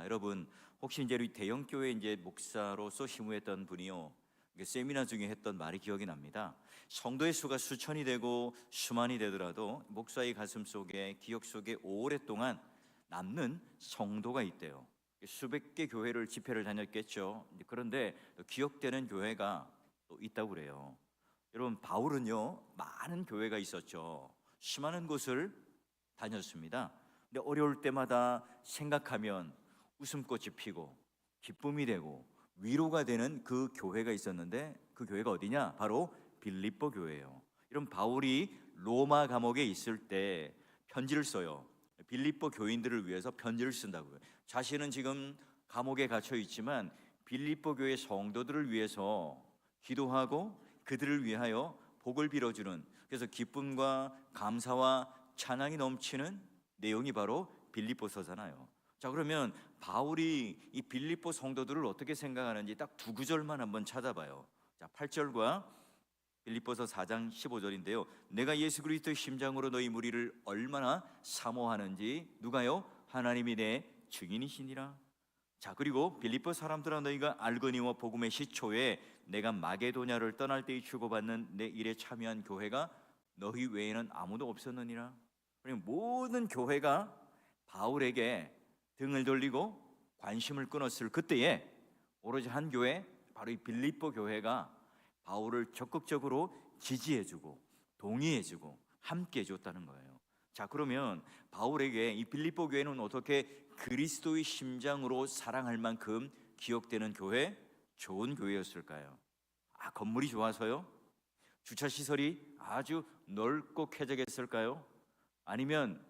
있습니다. 여러분, 혹시 이제 우리 대형 교회 이제 목사로서 심우했던 분이요, 세미나 중에 했던 말이 기억이 납니다. 성도의 수가 수천이 되고 수만이 되더라도 목사의 가슴 속에, 기억 속에 오랫동안 남는 성도가 있대요. 수백 개 교회를 집회를 다녔겠죠. 그런데 기억되는 교회가 또 있다고 그래요. 여러분, 바울은요 많은 교회가 있었죠. 수많은 곳을 다녔습니다. 근데 어려울 때마다 생각하면 웃음꽃이 피고 기쁨이 되고 위로가 되는 그 교회가 있었는데, 그 교회가 어디냐? 바로 빌립보 교회예요. 이런 바울이 로마 감옥에 있을 때 편지를 써요. 빌립보 교인들을 위해서 편지를 쓴다고요. 자신은 지금 감옥에 갇혀 있지만 빌립보 교회 성도들을 위해서 기도하고 그들을 위하여 복을 빌어주는, 그래서 기쁨과 감사와 찬양이 넘치는 내용이 바로 빌립보서잖아요. 자, 그러면 바울이 이 빌립보 성도들을 어떻게 생각하는지 딱 두 구절만 한번 찾아봐요. 자, 8절과 빌립보서 4장 15절인데요. 내가 예수 그리스도의 심장으로 너희 무리를 얼마나 사모하는지 누가요? 하나님이 내 증인이시니라. 자, 그리고 빌립보 사람들아, 너희가 알거니와 복음의 시초에 내가 마게도냐를 떠날 때에 주고받는 내 일에 참여한 교회가 너희 외에는 아무도 없었느니라. 그리고 모든 교회가 바울에게 등을 돌리고 관심을 끊었을 그때에 오로지 한 교회, 바로 이 빌립보 교회가 바울을 적극적으로 지지해주고 동의해주고 함께해줬다는 거예요. 자, 그러면 바울에게 이 빌립보 교회는 어떻게 그리스도의 심장으로 사랑할 만큼 기억되는 교회, 좋은 교회였을까요? 건물이 좋아서요? 주차 시설이 아주 넓고 쾌적했을까요? 아니면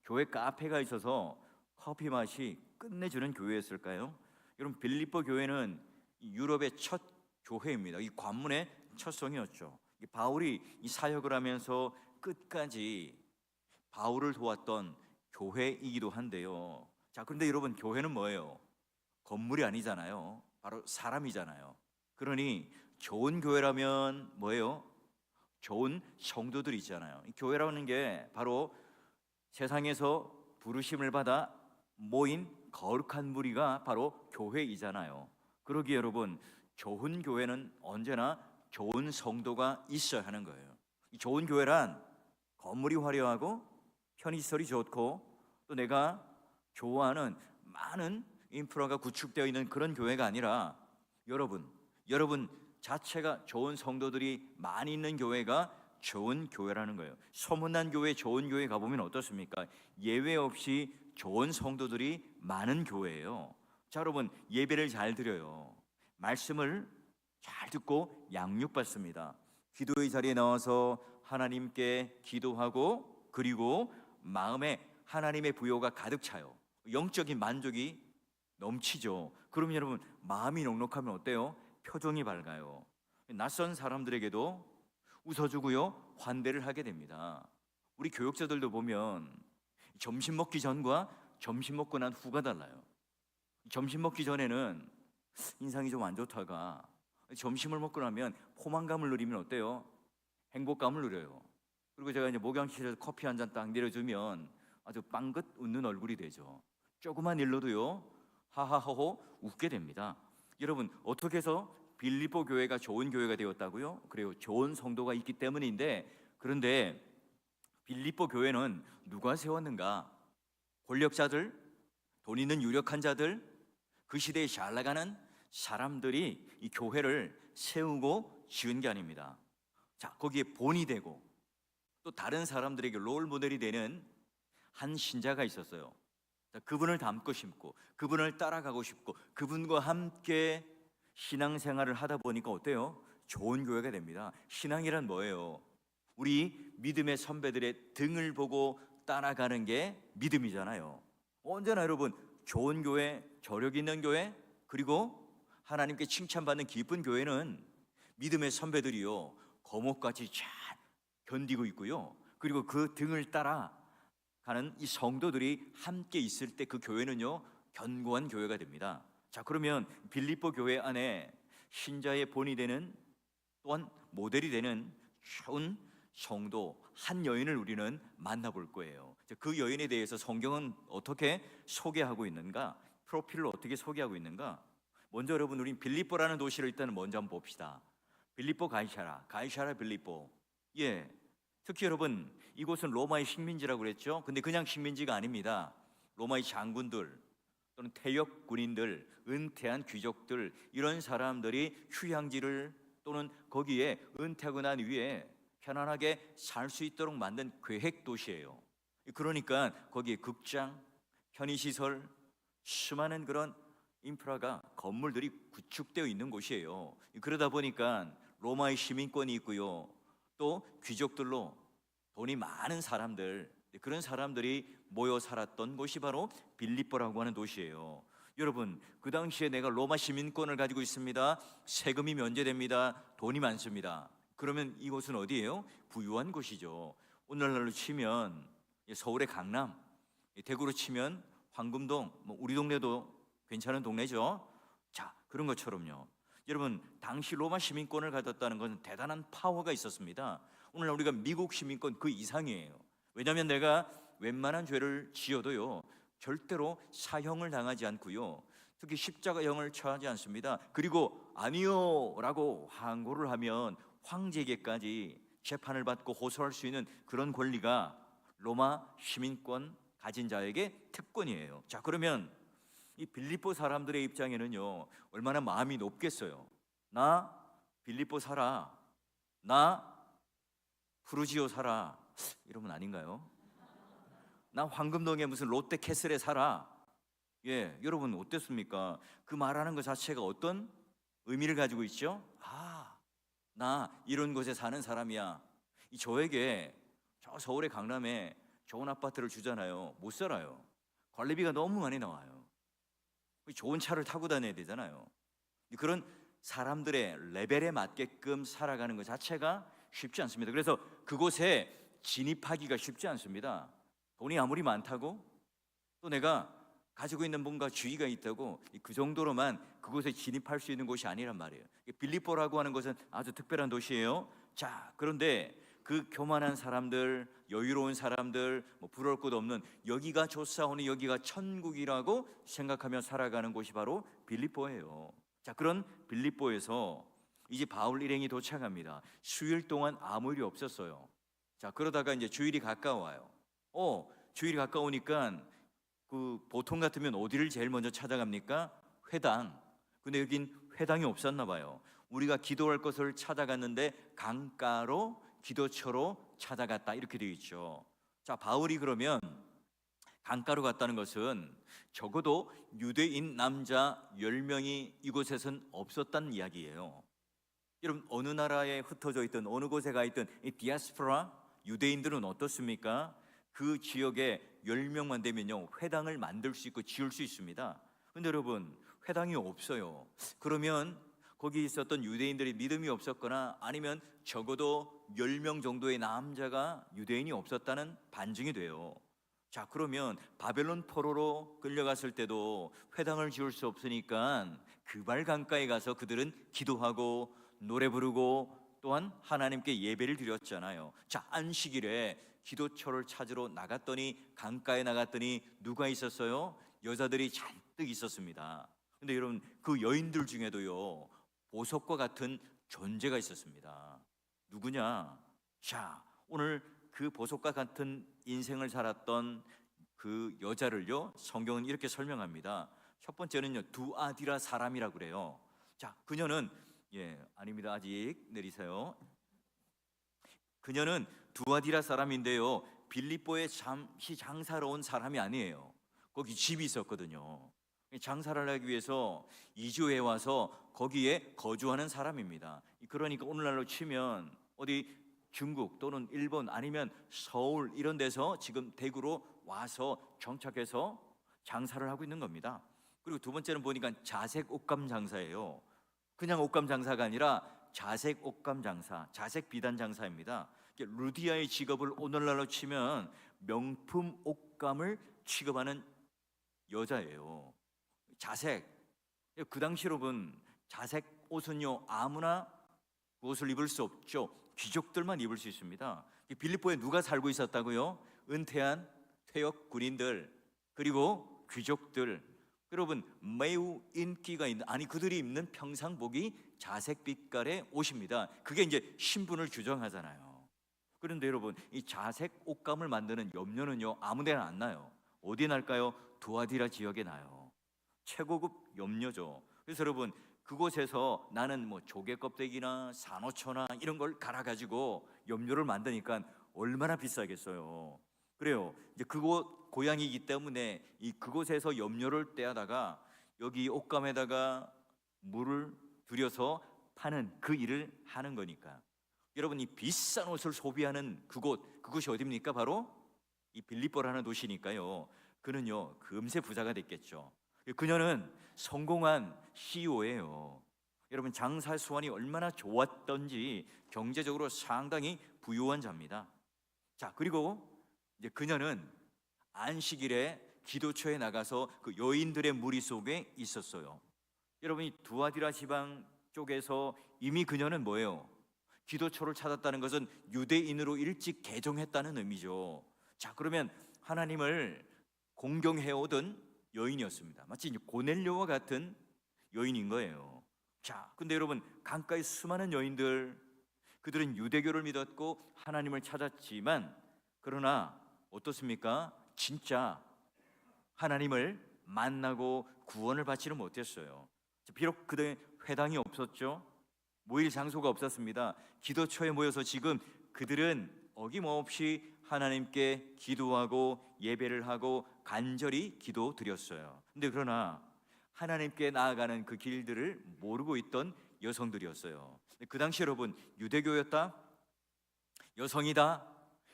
교회 카페가 있어서 커피 맛이 끝내주는 교회였을까요? 여러분, 빌립보 교회는 유럽의 첫 교회입니다. 이 관문의 첫 성이었죠. 바울이 이 사역을 하면서 끝까지 바울을 도왔던 교회이기도 한데요. 자, 그런데 여러분, 교회는 뭐예요? 건물이 아니잖아요. 바로 사람이잖아요. 그러니 좋은 교회라면 뭐예요? 좋은 성도들이 있잖아요. 이 교회라는 게 바로 세상에서 부르심을 받아 모인 거룩한 무리가 바로 교회이잖아요. 그러기에 여러분, 좋은 교회는 언제나 좋은 성도가 있어야 하는 거예요. 이 좋은 교회란 건물이 화려하고 편의시설이 좋고 또 내가 좋아하는 많은 인프라가 구축되어 있는 그런 교회가 아니라, 여러분 자체가 좋은 성도들이 많이 있는 교회가 좋은 교회라는 거예요. 소문난 교회, 좋은 교회 가보면 어떻습니까? 예외 없이 좋은 성도들이 많은 교회예요. 자, 여러분, 예배를 잘 드려요. 말씀을 잘 듣고 양육받습니다. 기도의 자리에 나와서 하나님께 기도하고, 그리고 마음에 하나님의 부요가 가득 차요. 영적인 만족이 넘치죠. 그러면 여러분, 마음이 넉넉하면 어때요? 표정이 밝아요. 낯선 사람들에게도 웃어주고요, 환대를 하게 됩니다. 우리 교육자들도 보면 점심 먹기 전과 점심 먹고 난 후가 달라요. 점심 먹기 전에는 인상이 좀 안 좋다가 점심을 먹고 나면 포만감을 누리면 어때요? 행복감을 누려요. 그리고 제가 이제 목양실에서 커피 한 잔 딱 내려주면 아주 빵긋 웃는 얼굴이 되죠. 조그만 일로도요, 하하호호 웃게 됩니다. 여러분, 어떻게 해서 빌립보 교회가 좋은 교회가 되었다고요? 그래요, 좋은 성도가 있기 때문인데, 그런데 빌립보 교회는 누가 세웠는가? 권력자들, 돈 있는 유력한 자들, 그 시대에 잘 나가는 사람들이 이 교회를 세우고 지은 게 아닙니다. 자, 거기에 본이 되고 또 다른 사람들에게 롤 모델이 되는 한 신자가 있었어요. 자, 그분을 닮고 싶고 그분을 따라가고 싶고 그분과 함께 신앙생활을 하다 보니까 어때요? 좋은 교회가 됩니다. 신앙이란 뭐예요? 우리 믿음의 선배들의 등을 보고 따라가는 게 믿음이잖아요. 언제나 여러분, 좋은 교회, 저력 있는 교회, 그리고 하나님께 칭찬받는 기쁜 교회는 믿음의 선배들이요, 거목같이 잘 견디고 있고요, 그리고 그 등을 따라 가는 이 성도들이 함께 있을 때 그 교회는요, 견고한 교회가 됩니다. 자, 그러면 빌립보 교회 안에 신자의 본이 되는, 또한 모델이 되는 좋은 성도 한 여인을 우리는 만나볼 거예요. 그 여인에 대해서 성경은 어떻게 소개하고 있는가? 프로필을 어떻게 소개하고 있는가? 먼저 여러분, 우린 빌립보라는 도시를 일단 먼저 한번 봅시다. 빌립보 가이사라, 가이사라 빌립보. 예, 특히 여러분, 이곳은 로마의 식민지라고 그랬죠. 근데 그냥 식민지가 아닙니다. 로마의 장군들 또는 퇴역 군인들, 은퇴한 귀족들, 이런 사람들이 휴양지를 또는 거기에 은퇴하고 난 후에 편안하게 살 수 있도록 만든 계획 도시예요. 그러니까 거기에 극장, 편의시설, 수많은 그런 인프라가, 건물들이 구축되어 있는 곳이에요. 그러다 보니까 로마의 시민권이 있고요, 또 귀족들로 돈이 많은 사람들, 그런 사람들이 모여 살았던 곳이 바로 빌립보라고 하는 도시예요. 여러분, 그 당시에 내가 로마 시민권을 가지고 있습니다. 세금이 면제됩니다. 돈이 많습니다. 그러면 이곳은 어디예요? 부유한 곳이죠. 오늘날로 치면 서울의 강남, 대구로 치면 황금동, 우리 동네도 괜찮은 동네죠. 자, 그런 것처럼요. 여러분, 당시 로마 시민권을 가졌다는 것은 대단한 파워가 있었습니다. 오늘날 우리가 미국 시민권 그 이상이에요. 왜냐하면 내가 웬만한 죄를 지어도요, 절대로 사형을 당하지 않고요, 특히 십자가형을 처하지 않습니다. 그리고 아니요 라고 항고를 하면 황제에게까지 재판을 받고 호소할 수 있는 그런 권리가 로마 시민권 가진 자에게 특권이에요. 자, 그러면 이 빌립보 사람들의 입장에는요, 얼마나 마음이 높겠어요. 나 빌립보 살아, 나 프루지오 살아, 이러면 아닌가요? 나 황금동에 무슨 롯데캐슬에 살아. 예, 여러분 어땠습니까? 그 말하는 것 자체가 어떤 의미를 가지고 있죠? 나 이런 곳에 사는 사람이야. 저에게 저 서울의 강남에 좋은 아파트를 주잖아요. 못 살아요. 관리비가 너무 많이 나와요. 좋은 차를 타고 다녀야 되잖아요. 그런 사람들의 레벨에 맞게끔 살아가는 것 자체가 쉽지 않습니다. 그래서 그곳에 진입하기가 쉽지 않습니다. 돈이 아무리 많다고, 또 내가 가지고 있는 뭔가 주의가 있다고 그 정도로만 그곳에 진입할 수 있는 곳이 아니란 말이에요. 빌립보라고 하는 것은 아주 특별한 도시예요. 자, 그런데 그 교만한 사람들, 여유로운 사람들, 부러울 것 없는, 여기가 좋사오니 여기가 천국이라고 생각하며 살아가는 곳이 바로 빌립보예요. 자, 그런 빌립보에서 이제 바울 일행이 도착합니다. 수일 동안 아무 일이 없었어요. 자, 그러다가 이제 주일이 가까워요. 주일이 가까우니까 그 보통 같으면 어디를 제일 먼저 찾아갑니까? 회당. 근데 여긴 회당이 없었나 봐요. 우리가 기도할 것을 찾아갔는데 강가로, 기도처로 찾아갔다, 이렇게 되어 있죠. 자, 바울이 그러면 강가로 갔다는 것은 적어도 유대인 남자 10명이 이곳에선 없었다는 이야기예요. 여러분, 어느 나라에 흩어져 있든 어느 곳에 가 있든 이 디아스포라 유대인들은 어떻습니까? 그 지역에 10명만 되면요, 회당을 만들 수 있고 지을 수 있습니다. 근데 여러분, 회당이 없어요. 그러면 거기 있었던 유대인들이 믿음이 없었거나 아니면 적어도 10명 정도의 남자가 유대인이 없었다는 반증이 돼요. 자, 그러면 바벨론 포로로 끌려갔을 때도 회당을 지을 수 없으니까 그발 강가에 가서 그들은 기도하고 노래 부르고 또한 하나님께 예배를 드렸잖아요. 자, 안식일에 기도처를 찾으러 나갔더니, 강가에 나갔더니 누가 있었어요? 여자들이 잔뜩 있었습니다. 근데 여러분, 그 여인들 중에도요, 보석과 같은 존재가 있었습니다. 누구냐? 자, 오늘 그 보석과 같은 인생을 살았던 그 여자를요, 성경은 이렇게 설명합니다. 첫 번째는요, 두아디라 사람이라고 그래요. 자, 그녀는, 아닙니다. 아직 내리세요. 그녀는 두아디라 사람인데요, 빌립보에 잠시 장사로 온 사람이 아니에요. 거기 집이 있었거든요. 장사를 하기 위해서 이주해 와서 거기에 거주하는 사람입니다. 그러니까 오늘날로 치면 어디 중국 또는 일본 아니면 서울 이런 데서 지금 대구로 와서 정착해서 장사를 하고 있는 겁니다. 그리고 두 번째는 보니까 자색 옷감 장사예요. 그냥 옷감 장사가 아니라 자색 옷감 장사, 자색 비단 장사입니다. 루디아의 직업을 오늘날로 치면 명품 옷감을 취급하는 여자예요. 자색, 그 당시 여러분, 자색 옷은요, 아무나 그 옷을 입을 수 없죠. 귀족들만 입을 수 있습니다. 빌립보에 누가 살고 있었다고요? 은퇴한 퇴역 군인들, 그리고 귀족들, 여러분 매우 인기가 있는, 아니 그들이 입는 평상복이 자색 빛깔의 옷입니다. 그게 이제 신분을 규정하잖아요. 그런데 여러분 이 자색 옷감을 만드는 염료는요 아무데나 안 나요. 어디에 날까요? 두아디라 지역에 나요. 최고급 염료죠. 그래서 여러분 그곳에서 나는 뭐 조개 껍데기나 산호초나 이런 걸 갈아 가지고 염료를 만드니까 얼마나 비싸겠어요. 그래요. 이제 그곳 고향이기 때문에 이 그곳에서 염료를 떼다가 여기 옷감에다가 물을 들여서 파는 그 일을 하는 거니까. 여러분 이 비싼 옷을 소비하는 그곳이 어디입니까? 바로 이 빌립보라는 도시니까요. 그는요 금세 부자가 됐겠죠. 그녀는 성공한 CEO예요. 여러분 장사 수완이 얼마나 좋았던지 경제적으로 상당히 부유한 자입니다. 자, 그리고 이제 그녀는 안식일에 기도처에 나가서 그 여인들의 무리 속에 있었어요. 여러분 이 두아디라 지방 쪽에서 이미 그녀는 뭐예요? 기도처를 찾았다는 것은 유대인으로 일찍 개종했다는 의미죠. 자, 그러면 하나님을 공경해오던 여인이었습니다. 마치 이제 고넬료와 같은 여인인 거예요. 자, 근데 여러분 강가의 수많은 여인들, 그들은 유대교를 믿었고 하나님을 찾았지만 그러나 어떻습니까? 진짜 하나님을 만나고 구원을 받지는 못했어요. 비록 그들의 회당이 없었죠. 모일 장소가 없었습니다. 기도처에 모여서 지금 그들은 어김없이 하나님께 기도하고 예배를 하고 간절히 기도 드렸어요. 근데 그러나 하나님께 나아가는 그 길들을 모르고 있던 여성들이었어요. 그 당시 여러분 유대교였다, 여성이다,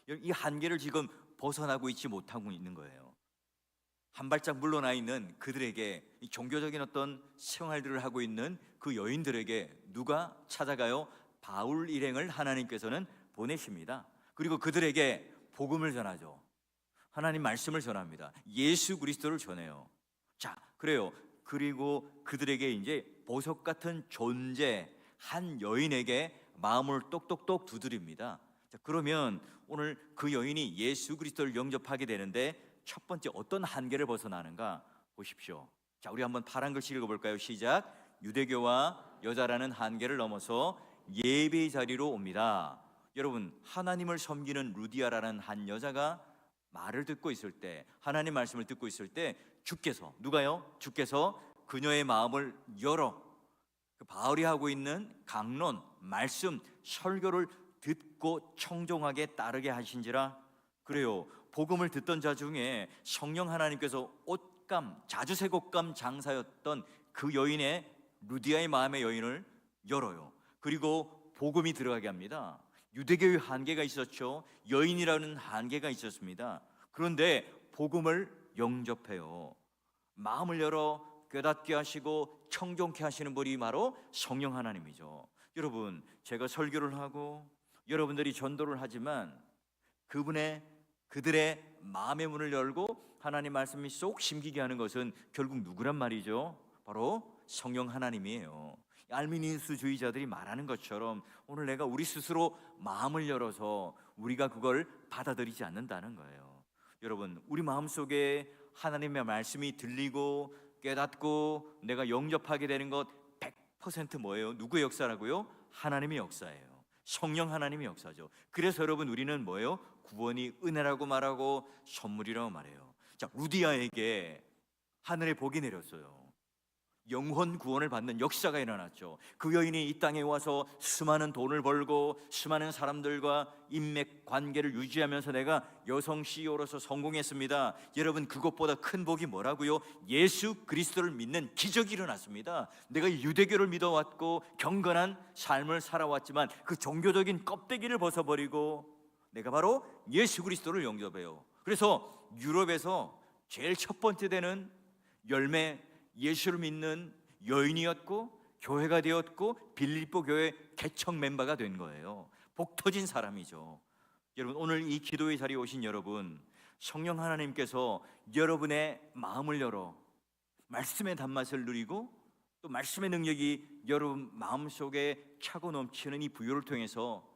이 한계를 지금 벗어나고 있지 못하고 있는 거예요. 한 발짝 물러나 있는 그들에게 이 종교적인 어떤 생활들을 하고 있는 그 여인들에게 누가 찾아가요? 바울 일행을 하나님께서는 보내십니다. 그리고 그들에게 복음을 전하죠. 하나님 말씀을 전합니다. 예수 그리스도를 전해요. 자, 그래요. 그리고 그들에게 이제 보석 같은 존재 한 여인에게 마음을 똑똑똑 두드립니다. 자, 그러면 오늘 그 여인이 예수 그리스도를 영접하게 되는데 첫 번째 어떤 한계를 벗어나는가 보십시오. 자, 우리 한번 파란 글씨 읽어볼까요? 시작. 유대교와 여자라는 한계를 넘어서 예배의 자리로 옵니다. 여러분 하나님을 섬기는 루디아라는 한 여자가 말을 듣고 있을 때, 하나님 말씀을 듣고 있을 때 주께서, 누가요? 주께서 그녀의 마음을 열어 그 바울이 하고 있는 강론, 말씀, 설교를 듣고 청종하게 따르게 하신지라. 그래요. 복음을 듣던 자 중에 성령 하나님께서 옷감, 자주색 옷감 장사였던 그 여인의, 루디아의 마음의 여인을 열어요. 그리고 복음이 들어가게 합니다. 유대교의 한계가 있었죠. 여인이라는 한계가 있었습니다. 그런데 복음을 영접해요. 마음을 열어 깨닫게 하시고 청종케 하시는 분이 바로 성령 하나님이죠. 여러분 제가 설교를 하고 여러분들이 전도를 하지만 그들의 마음의 문을 열고 하나님 말씀이 쏙 심기게 하는 것은 결국 누구란 말이죠? 바로 성령 하나님이에요. 알미니우스주의자들이 말하는 것처럼 오늘 내가 우리 스스로 마음을 열어서 우리가 그걸 받아들이지 않는다는 거예요. 여러분 우리 마음속에 하나님의 말씀이 들리고 깨닫고 내가 영접하게 되는 것 100% 뭐예요? 누구의 역사라고요? 하나님의 역사예요. 성령 하나님의 역사죠. 그래서 여러분 우리는 뭐예요? 구원이 은혜라고 말하고 선물이라고 말해요. 자, 루디아에게 하늘의 복이 내렸어요. 영혼 구원을 받는 역사가 일어났죠. 그 여인이 이 땅에 와서 수많은 돈을 벌고 수많은 사람들과 인맥 관계를 유지하면서 내가 여성 CEO로서 성공했습니다. 여러분 그것보다 큰 복이 뭐라고요? 예수 그리스도를 믿는 기적이 일어났습니다. 내가 유대교를 믿어왔고 경건한 삶을 살아왔지만 그 종교적인 껍데기를 벗어버리고 내가 바로 예수 그리스도를 영접해요. 그래서 유럽에서 제일 첫 번째 되는 열매, 예수를 믿는 여인이었고 교회가 되었고 빌립보 교회 개척 멤버가 된 거예요. 복 터진 사람이죠. 여러분 오늘 이 기도의 자리에 오신 여러분, 성령 하나님께서 여러분의 마음을 열어 말씀의 단맛을 누리고 또 말씀의 능력이 여러분 마음속에 차고 넘치는 이 부요를 통해서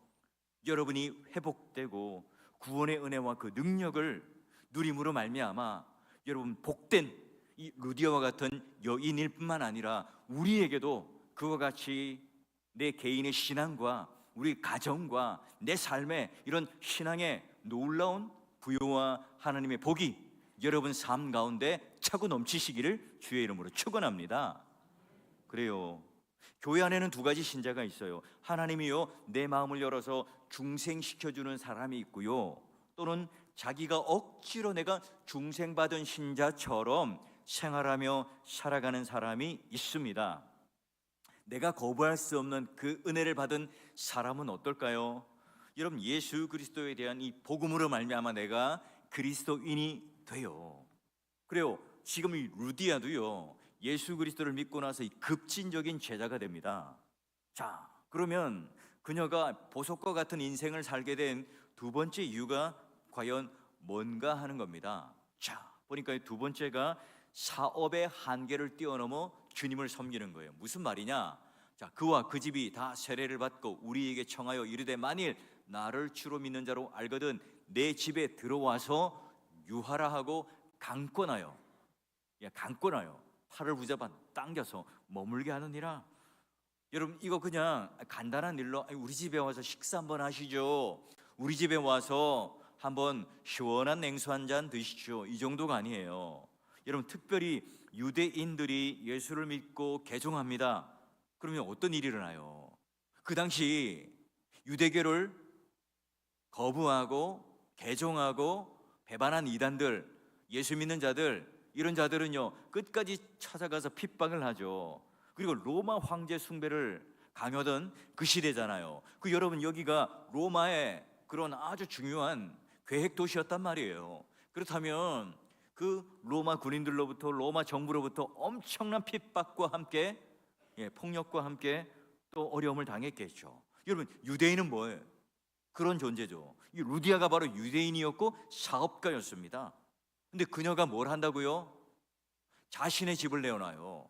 여러분이 회복되고 구원의 은혜와 그 능력을 누림으로 말미암아 여러분 복된 이 루디아와 같은 여인일 뿐만 아니라 우리에게도 그와 같이 내 개인의 신앙과 우리 가정과 내 삶에 이런 신앙의 놀라운 부요와 하나님의 복이 여러분 삶 가운데 차고 넘치시기를 주의 이름으로 축원합니다. 그래요. 교회 안에는 두 가지 신자가 있어요. 하나님이요 내 마음을 열어서 중생시켜주는 사람이 있고요, 또는 자기가 억지로 내가 중생받은 신자처럼 생활하며 살아가는 사람이 있습니다. 내가 거부할 수 없는 그 은혜를 받은 사람은 어떨까요? 여러분, 예수 그리스도에 대한 이 복음으로 말미암아 내가 그리스도인이 돼요. 그래요. 지금 이 루디아도요 예수 그리스도를 믿고 나서 이 급진적인 제자가 됩니다. 자, 그러면 그녀가 보석과 같은 인생을 살게 된 두 번째 이유가 과연 뭔가 하는 겁니다. 자, 보니까 두 번째가 사업의 한계를 뛰어넘어 주님을 섬기는 거예요. 무슨 말이냐? 자, 그와 그 집이 다 세례를 받고 우리에게 청하여 이르되 만일 나를 주로 믿는 자로 알거든 내 집에 들어와서 유하라 하고 강권하여, 강권하여 팔을 붙잡아 당겨서 머물게 하느니라. 여러분, 이거 그냥 간단한 일로 우리 집에 와서 식사 한번 하시죠, 우리 집에 와서 한번 시원한 냉수 한 잔 드시죠, 이 정도가 아니에요. 여러분, 특별히 유대인들이 예수를 믿고 개종합니다. 그러면 어떤 일이 일어나요? 그 당시 유대교를 거부하고 개종하고 배반한 이단들, 예수 믿는 자들, 이런 자들은요 끝까지 찾아가서 핍박을 하죠. 그리고 로마 황제 숭배를 강요하던 그 시대잖아요. 그 여러분, 여기가 로마의 그런 아주 중요한 계획 도시였단 말이에요. 그렇다면 그 로마 군인들로부터, 로마 정부로부터 엄청난 핍박과 함께, 폭력과 함께 또 어려움을 당했겠죠. 여러분, 유대인은 뭐예요? 그런 존재죠. 이 루디아가 바로 유대인이었고 사업가였습니다. 근데 그녀가 뭘 한다고요? 자신의 집을 내어놔요.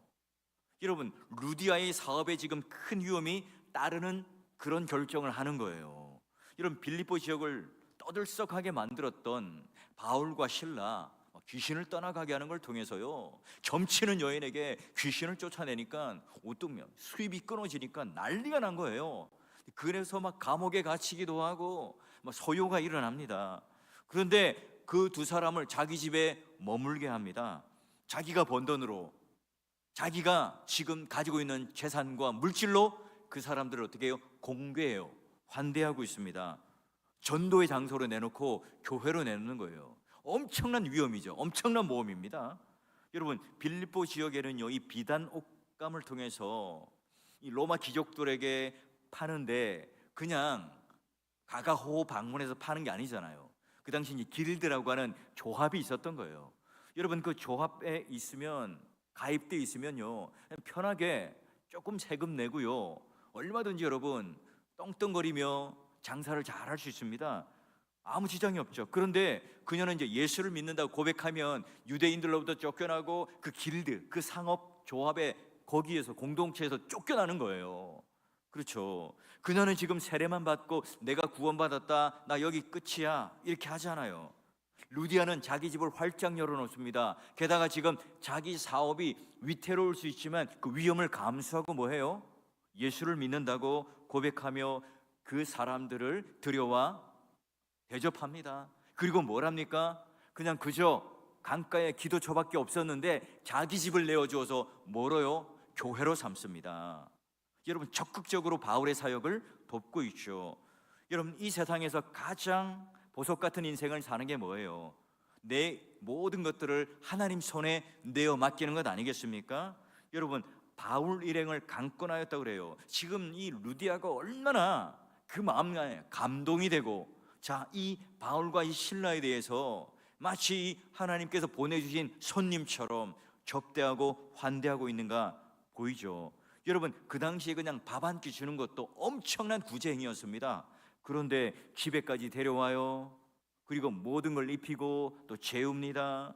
여러분, 루디아의 사업에 지금 큰 위험이 따르는 그런 결정을 하는 거예요. 여러분, 빌립보 지역을 떠들썩하게 만들었던 바울과 실라, 귀신을 떠나가게 하는 걸 통해서요 점치는 여인에게 귀신을 쫓아내니까 오뚝면 수입이 끊어지니까 난리가 난 거예요. 그래서 막 감옥에 갇히기도 하고 막 소요가 일어납니다. 그런데 그 두 사람을 자기 집에 머물게 합니다. 자기가 번 돈으로, 자기가 지금 가지고 있는 재산과 물질로 그 사람들을 어떻게 해요? 공개해요. 환대하고 있습니다. 전도의 장소로 내놓고 교회로 내놓는 거예요. 엄청난 위험이죠. 엄청난 모험입니다. 여러분, 빌립보 지역에는요 이 비단 옷감을 통해서 이 로마 귀족들에게 파는데 그냥 가가호호 방문해서 파는 게 아니잖아요. 그 당시 이 길드라고 하는 조합이 있었던 거예요. 여러분, 그 조합에 있으면, 가입돼 있으면요 편하게 조금 세금 내고요 얼마든지 여러분 떵떵거리며 장사를 잘 할 수 있습니다. 아무 지장이 없죠. 그런데 그녀는 이제 예수를 믿는다고 고백하면 유대인들로부터 쫓겨나고 그 길드, 그 상업 조합에, 거기에서 공동체에서 쫓겨나는 거예요. 그렇죠. 그녀는 지금 세례만 받고 내가 구원받았다, 나 여기 끝이야, 이렇게 하잖아요. 루디아는 자기 집을 활짝 열어놓습니다. 게다가 지금 자기 사업이 위태로울 수 있지만 그 위험을 감수하고 뭐해요? 예수를 믿는다고 고백하며 그 사람들을 들여와 대접합니다. 그리고 뭘 합니까? 그냥 그저 강가에 기도처밖에 없었는데 자기 집을 내어주어서 뭐로요? 교회로 삼습니다. 여러분, 적극적으로 바울의 사역을 돕고 있죠. 여러분, 이 세상에서 가장 보석 같은 인생을 사는 게 뭐예요? 내 모든 것들을 하나님 손에 내어 맡기는 것 아니겠습니까? 여러분, 바울 일행을 강권하였다고 그래요. 지금 이 루디아가 얼마나 그 마음에 감동이 되고, 자, 이 바울과 이 실라에 대해서 마치 하나님께서 보내주신 손님처럼 접대하고 환대하고 있는가 보이죠. 여러분, 그 당시에 그냥 밥 한 끼 주는 것도 엄청난 구제 행위였습니다. 그런데 집에까지 데려와요. 그리고 모든 걸 입히고 또 재웁니다.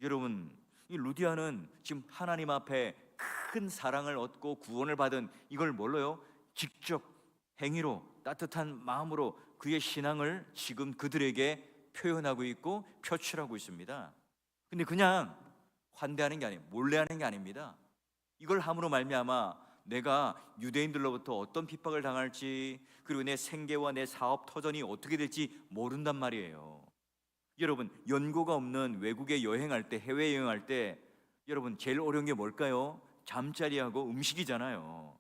여러분, 이 루디아는 지금 하나님 앞에 큰 사랑을 얻고 구원을 받은 이걸 뭘로요? 직접 행위로, 따뜻한 마음으로 그의 신앙을 지금 그들에게 표현하고 있고 표출하고 있습니다. 근데 그냥 환대하는 게 아니에요. 몰래 하는 게 아닙니다. 이걸 함으로 말미암아 내가 유대인들로부터 어떤 핍박을 당할지, 그리고 내 생계와 내 사업 터전이 어떻게 될지 모른단 말이에요. 여러분, 연고가 없는 외국에 여행할 때, 해외 여행할 때 여러분 제일 어려운 게 뭘까요? 잠자리하고 음식이잖아요.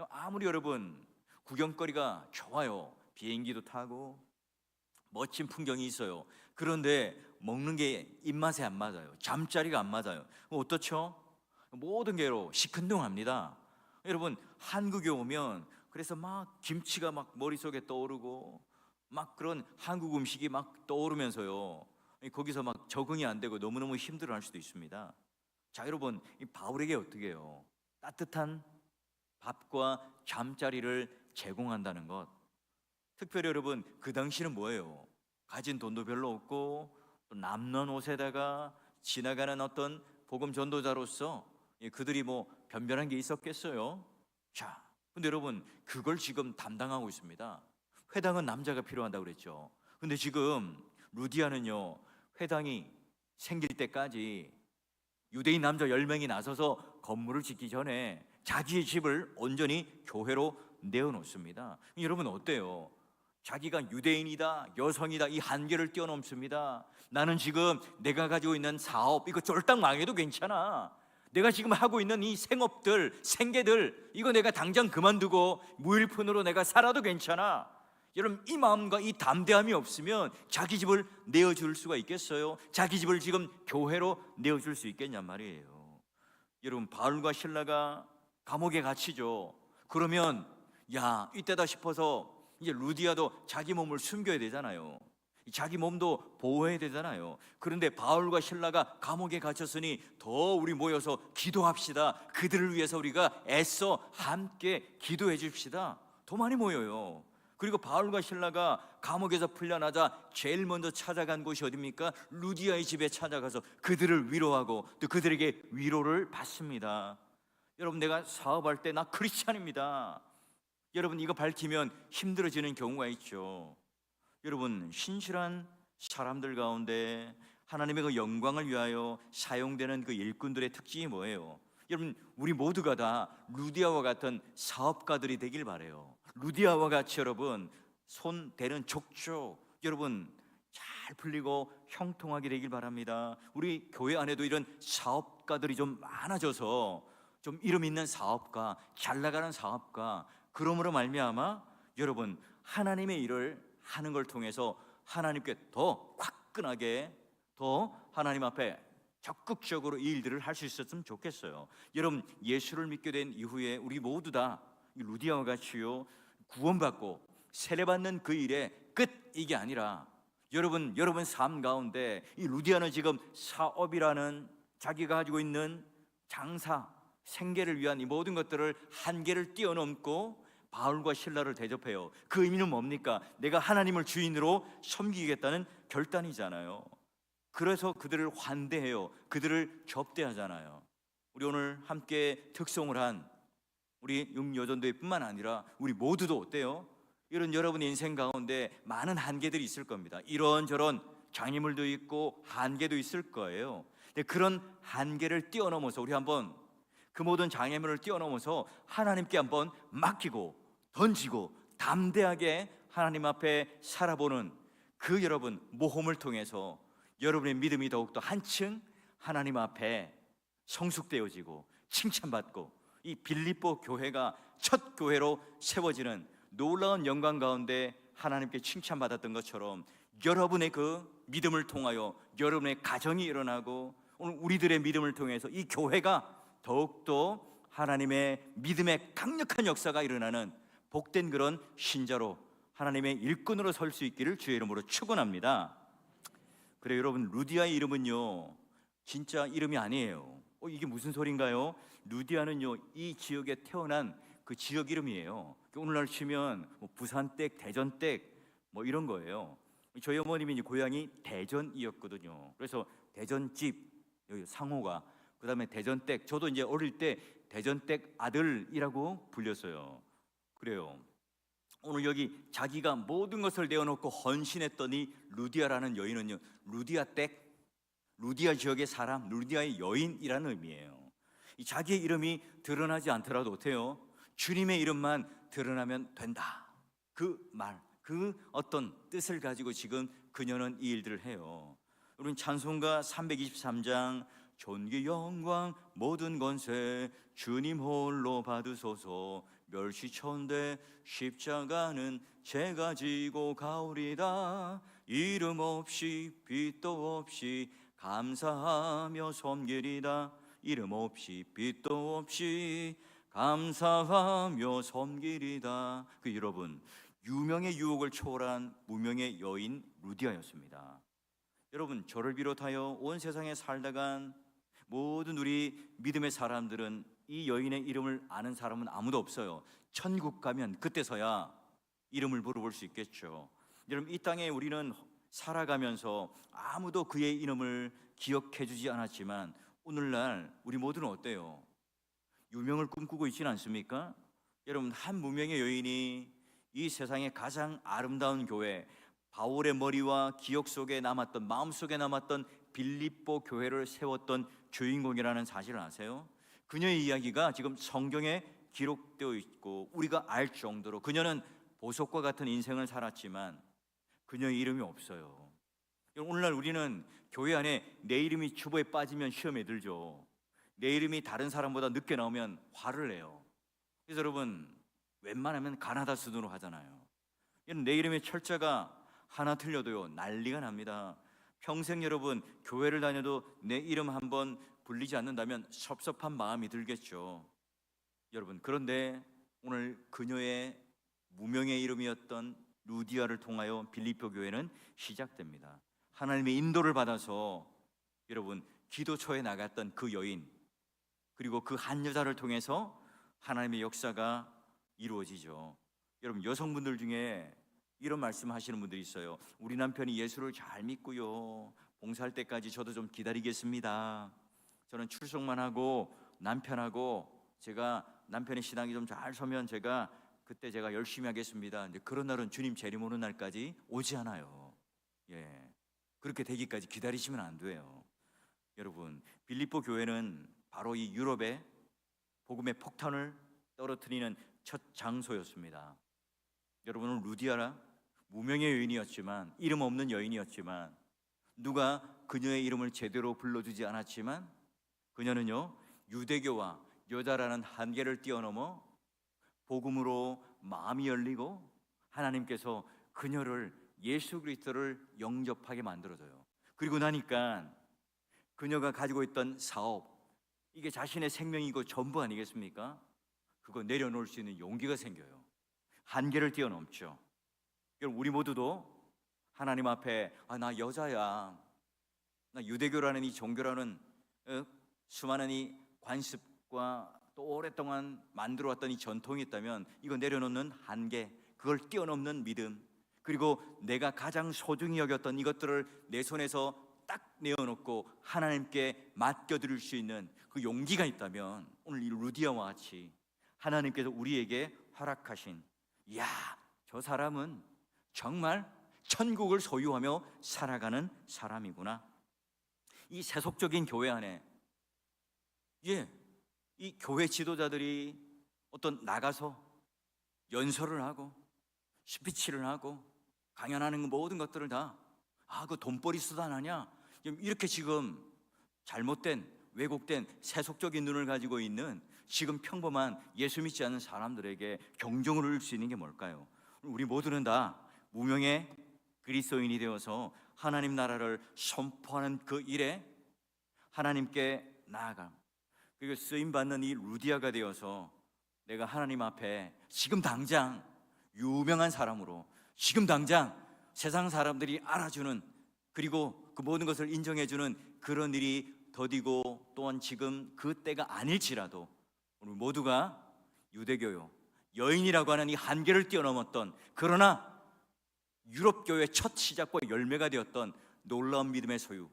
아무리 여러분 구경거리가 좋아요, 비행기도 타고 멋진 풍경이 있어요. 그런데 먹는 게 입맛에 안 맞아요. 잠자리가 안 맞아요. 어떻죠? 모든 게로 시큰둥합니다. 여러분, 한국에 오면 그래서 막 김치가 막 머릿속에 떠오르고 막 그런 한국 음식이 막 떠오르면서요, 거기서 막 적응이 안 되고 너무너무 힘들어할 수도 있습니다. 자, 여러분, 이 바울에게 어떻게 해요? 따뜻한 밥과 잠자리를 제공한다는 것. 특별히 여러분, 그 당시는 뭐예요? 가진 돈도 별로 없고 또 남녀노소에다가 지나가는 어떤 복음 전도자로서 그들이 뭐 변변한 게 있었겠어요? 자, 근데 여러분, 그걸 지금 담당하고 있습니다. 회당은 남자가 필요하다고 그랬죠. 근데 지금 루디아는요, 회당이 생길 때까지 유대인 남자 10명이 나서서 건물을 짓기 전에 자기의 집을 온전히 교회로 내어놓습니다. 여러분 어때요? 자기가 유대인이다, 여성이다, 이 한계를 뛰어넘습니다. 나는 지금 내가 가지고 있는 사업 이거 쫄딱 망해도 괜찮아. 내가 지금 하고 있는 이 생업들, 생계들 이거 내가 당장 그만두고 무일푼으로 내가 살아도 괜찮아. 여러분, 이 마음과 이 담대함이 없으면 자기 집을 내어줄 수가 있겠어요? 자기 집을 지금 교회로 내어줄 수 있겠냔 말이에요. 여러분, 바울과 실라가 감옥에 갇히죠. 그러면 야, 이때다 싶어서 이제 루디아도 자기 몸을 숨겨야 되잖아요. 자기 몸도 보호해야 되잖아요. 그런데 바울과 실라가 감옥에 갇혔으니 더 우리 모여서 기도합시다. 그들을 위해서 우리가 애써 함께 기도해 줍시다. 더 많이 모여요. 그리고 바울과 실라가 감옥에서 풀려나자 제일 먼저 찾아간 곳이 어디입니까? 루디아의 집에 찾아가서 그들을 위로하고 또 그들에게 위로를 받습니다. 여러분, 내가 사업할 때 나 크리스찬입니다. 여러분, 이거 밝히면 힘들어지는 경우가 있죠. 여러분, 신실한 사람들 가운데 하나님의 그 영광을 위하여 사용되는 그 일꾼들의 특징이 뭐예요? 여러분, 우리 모두가 다 루디아와 같은 사업가들이 되길 바라요. 루디아와 같이 여러분 손 대는 족족 여러분 잘 풀리고 형통하게 되길 바랍니다. 우리 교회 안에도 이런 사업가들이 좀 많아져서 좀 이름 있는 사업가, 잘 나가는 사업가, 그러므로 말미암아 여러분 하나님의 일을 하는 걸 통해서 하나님께 더 화끈하게, 더 하나님 앞에 적극적으로 이 일들을 할 수 있었으면 좋겠어요. 여러분, 예수를 믿게 된 이후에 우리 모두 다 루디아와 같이요 구원받고 세례받는 그 일의 끝, 이게 아니라 여러분 삶 가운데 이 루디아는 지금 사업이라는 자기가 가지고 있는 장사, 생계를 위한 이 모든 것들을 한계를 뛰어넘고 바울과 실라를 대접해요. 그 의미는 뭡니까? 내가 하나님을 주인으로 섬기겠다는 결단이잖아요. 그래서 그들을 환대해요. 그들을 접대하잖아요. 우리 오늘 함께 특송을 한 우리 육여전도회뿐만 아니라 우리 모두도 어때요? 이런 여러분의 인생 가운데 많은 한계들이 있을 겁니다. 이런저런 장애물도 있고 한계도 있을 거예요. 근데 그런 한계를 뛰어넘어서 우리 한번 그 모든 장애물을 뛰어넘어서 하나님께 한번 맡기고 던지고 담대하게 하나님 앞에 살아보는 그 여러분 모험을 통해서 여러분의 믿음이 더욱더 한층 하나님 앞에 성숙되어지고 칭찬받고 이 빌립보 교회가 첫 교회로 세워지는 놀라운 영광 가운데 하나님께 칭찬받았던 것처럼 여러분의 그 믿음을 통하여 여러분의 가정이 일어나고 오늘 우리들의 믿음을 통해서 이 교회가 더욱더 하나님의 믿음의 강력한 역사가 일어나는 복된 그런 신자로 하나님의 일꾼으로 설 수 있기를 주의 이름으로 축원합니다. 그래 여러분, 루디아의 이름은요 진짜 이름이 아니에요. 이게 무슨 소린가요? 루디아는요 이 지역에 태어난 그 지역 이름이에요. 오늘날 치면 부산댁, 대전댁 뭐 이런 거예요. 저희 어머님이 이제 고향이 대전이었거든요. 그래서 대전집 여기 상호가, 그 다음에 대전댁, 저도 이제 어릴 때 대전댁 아들이라고 불렸어요. 그래요. 오늘 여기 자기가 모든 것을 내어놓고 헌신했더니 루디아라는 여인은요 루디아댁, 루디아 지역의 사람, 루디아의 여인이라는 의미예요. 이 자기의 이름이 드러나지 않더라도 어때요? 주님의 이름만 드러나면 된다. 그 말, 그 어떤 뜻을 가지고 지금 그녀는 이 일들을 해요. 우리는 찬송가 323장 존귀 영광 모든 권세 주님 홀로 받으소서 멸시천대 십자가는 제가 지고 가오리다 이름 없이 빛도 없이 감사하며 섬기리다 이름 없이 빛도 없이 감사하며 섬기리다. 그 여러분, 유명의 유혹을 초월한 무명의 여인 루디아였습니다. 여러분, 저를 비롯하여 온 세상에 살다간 모든 우리 믿음의 사람들은 이 여인의 이름을 아는 사람은 아무도 없어요. 천국 가면 그때서야 이름을 물어볼 수 있겠죠. 여러분, 이 땅에 우리는 살아가면서 아무도 그의 이름을 기억해 주지 않았지만 오늘날 우리 모두는 어때요? 유명을 꿈꾸고 있지는 않습니까? 여러분, 한 무명의 여인이 이 세상의 가장 아름다운 교회, 바울의 머리와 기억 속에 남았던, 마음속에 남았던 빌립보 교회를 세웠던 주인공이라는 사실을 아세요? 그녀의 이야기가 지금 성경에 기록되어 있고 우리가 알 정도로 그녀는 보석과 같은 인생을 살았지만 그녀의 이름이 없어요. 오늘날 우리는 교회 안에 내 이름이 주보에 빠지면 시험에 들죠. 내 이름이 다른 사람보다 늦게 나오면 화를 내요. 그래서 여러분, 웬만하면 가나다 수준으로 하잖아요. 내 이름의 철자가 하나 틀려도요 난리가 납니다. 평생 여러분 교회를 다녀도 내 이름 한번 불리지 않는다면 섭섭한 마음이 들겠죠. 여러분, 그런데 오늘 그녀의 무명의 이름이었던 루디아를 통하여 빌립보 교회는 시작됩니다. 하나님의 인도를 받아서 여러분 기도처에 나갔던 그 여인, 그리고 그 한 여자를 통해서 하나님의 역사가 이루어지죠. 여러분, 여성분들 중에 이런 말씀하시는 분들이 있어요. 우리 남편이 예수를 잘 믿고요, 봉사할 때까지 저도 좀 기다리겠습니다. 저는 출석만 하고 남편하고 제가 남편의 신앙이 좀 잘 서면 그때 제가 열심히 하겠습니다. 이제 그런 날은 주님 재림 오는 날까지 오지 않아요. 그렇게 되기까지 기다리시면 안 돼요. 여러분, 빌립보 교회는 바로 이 유럽의 복음의 폭탄을 떨어뜨리는 첫 장소였습니다. 여러분은 루디아라 무명의 여인이었지만, 이름 없는 여인이었지만, 누가 그녀의 이름을 제대로 불러주지 않았지만 그녀는요 유대교와 여자라는 한계를 뛰어넘어 복음으로 마음이 열리고 하나님께서 그녀를, 예수 그리스도를 영접하게 만들어줘요. 그리고 나니까 그녀가 가지고 있던 사업, 이게 자신의 생명이고 전부 아니겠습니까? 그거 내려놓을 수 있는 용기가 생겨요. 한계를 뛰어넘죠. 여러분, 우리 모두도 하나님 앞에 나 여자야, 나 유대교라는 이 종교라는 수많은 이 관습과 또 오랫동안 만들어왔던 이 전통이 있다면 이거 내려놓는 한계, 그걸 뛰어넘는 믿음, 그리고 내가 가장 소중히 여겼던 이것들을 내 손에서 딱 내어놓고 하나님께 맡겨드릴 수 있는 그 용기가 있다면 오늘 이 루디아와 같이 하나님께서 우리에게 허락하신, 이야, 저 사람은 정말 천국을 소유하며 살아가는 사람이구나. 이 세속적인 교회 안에 이 교회 지도자들이 어떤 나가서 연설을 하고 스피치를 하고 강연하는 모든 것들을 다 그 돈벌이 수단 아니야, 이렇게 지금 잘못된, 왜곡된 세속적인 눈을 가지고 있는 지금 평범한 예수 믿지 않는 사람들에게 경종을 울릴 수 있는 게 뭘까요? 우리 모두는 다 무명의 그리스도인이 되어서 하나님 나라를 선포하는 그 일에 하나님께 나아가, 그리고 쓰임받는 이 루디아가 되어서 내가 하나님 앞에 지금 당장 유명한 사람으로, 지금 당장 세상 사람들이 알아주는, 그리고 그 모든 것을 인정해주는 그런 일이 더디고 또한 지금 그 때가 아닐지라도 우리 모두가 유대교요, 여인이라고 하는 이 한계를 뛰어넘었던, 그러나 유럽교회의 첫 시작과 열매가 되었던 놀라운 믿음의 소유,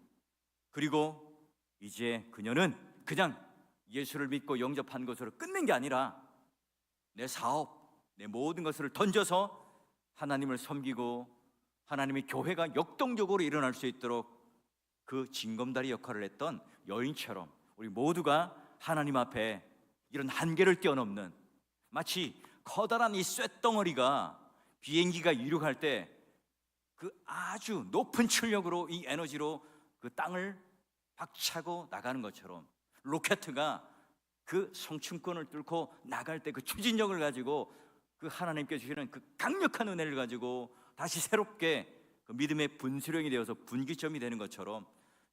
그리고 이제 그녀는 그냥 예수를 믿고 영접한 것으로 끝낸 게 아니라 내 사업, 내 모든 것을 던져서 하나님을 섬기고 하나님의 교회가 역동적으로 일어날 수 있도록 그 징검다리 역할을 했던 여인처럼 우리 모두가 하나님 앞에 이런 한계를 뛰어넘는, 마치 커다란 이 쇳덩어리가 비행기가 이륙할 때 그 아주 높은 출력으로 이 에너지로 그 땅을 박차고 나가는 것처럼, 로켓가 그 성층권을 뚫고 나갈 때 그 추진력을 가지고 그 하나님께 주시는 그 강력한 은혜를 가지고 다시 새롭게 그 믿음의 분수령이 되어서 분기점이 되는 것처럼,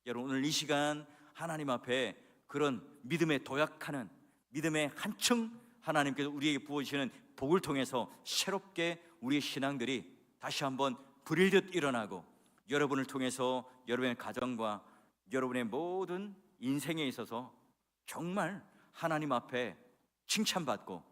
여러분 오늘 이 시간 하나님 앞에 그런 믿음에 도약하는, 믿음의 한층 하나님께서 우리에게 부어주시는 복을 통해서 새롭게 우리의 신앙들이 다시 한번 불일 듯 일어나고, 여러분을 통해서 여러분의 가정과 여러분의 모든 인생에 있어서 정말 하나님 앞에 칭찬받고,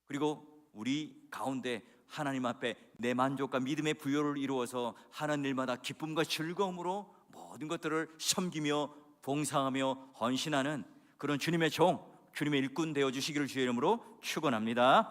그리고 우리 가운데 하나님 앞에 내 만족과 믿음의 부요를 이루어서 하는 일마다 기쁨과 즐거움으로 모든 것들을 섬기며 봉사하며 헌신하는 그런 주님의 종, 주님의 일꾼 되어 주시기를 주의 이름으로 축원합니다.